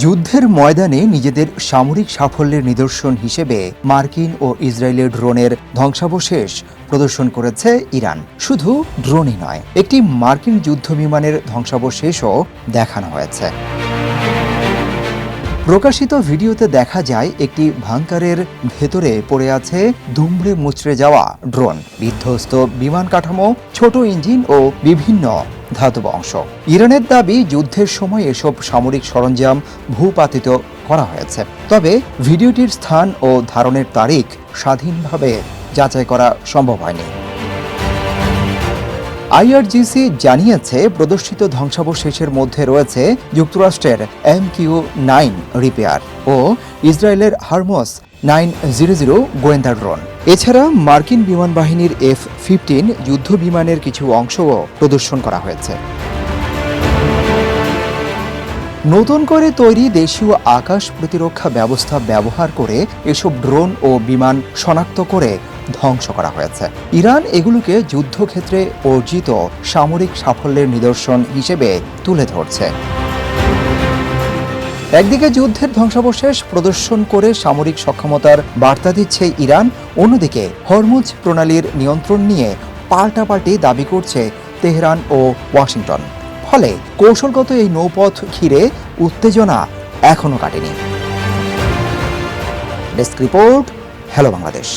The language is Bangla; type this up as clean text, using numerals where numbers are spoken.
যুদ্ধের ময়দানে নিজেদের সামরিক সাফল্যের নিদর্শন হিসেবে মার্কিন ও ইসরায়েলের ড্রোনের ধ্বংসাবশেষ প্রদর্শন করেছে ইরান। শুধু ড্রোনই নয়, একটি মার্কিন যুদ্ধবিমানের ধ্বংসাবশেষও দেখানো হয়েছে। প্রকাশিত ভিডিওতে দেখা যায় একটি ভাঙ্কারের ভেতরে পড়ে আছে দুমড়ে মুচড়ে যাওয়া ড্রোন, বিধ্বস্ত বিমান কাঠামো, ছোট ইঞ্জিন ও বিভিন্ন ধাতব অংশ। ইরানের দাবি, যুদ্ধের সময় এসব সামরিক সরঞ্জাম ভূপাতিত করা হয়েছে। তবে ভিডিওটির স্থান ও ধারণের তারিখ স্বাধীনভাবে যাচাই করা সম্ভব হয়নি। IRGC জানিয়েছে, প্রদর্শিত ধ্বংসাবশেষের মধ্যে রয়েছে যুক্তরাষ্ট্রের MQ-9 রিপেয়ার ও ইসরায়েলের হারমস 900 গোয়েন্দা ড্রোন। এছাড়া মার্কিন বিমান বাহিনীর F-15 যুদ্ধ বিমানের কিছু অংশও প্রদর্শন করা হয়েছে। নতুন করে তৈরি দেশীয় আকাশ প্রতিরক্ষা ব্যবস্থা ব্যবহার করে এসব ড্রোন ও বিমান শনাক্ত করে ধ্বংস করা হয়েছে। ইরান এগুলোকে যুদ্ধক্ষেত্রে অর্জিত সামরিক সাফল্যের নিদর্শন হিসেবে তুলে ধরছে। একদিকে যুদ্ধের ধ্বংসাবশেষ প্রদর্শন করে সামরিক সক্ষমতার বার্তা দিচ্ছে ইরান, অন্যদিকে হরমুজ প্রণালীর নিয়ন্ত্রণ নিয়ে পাল্টাপাল্টি দাবি করছে তেহরান ও ওয়াশিংটন। ফলে কৌশলগত এই নৌপথ ঘিরে উত্তেজনা এখনো কাটেনি। Desk report, hello Bangladesh.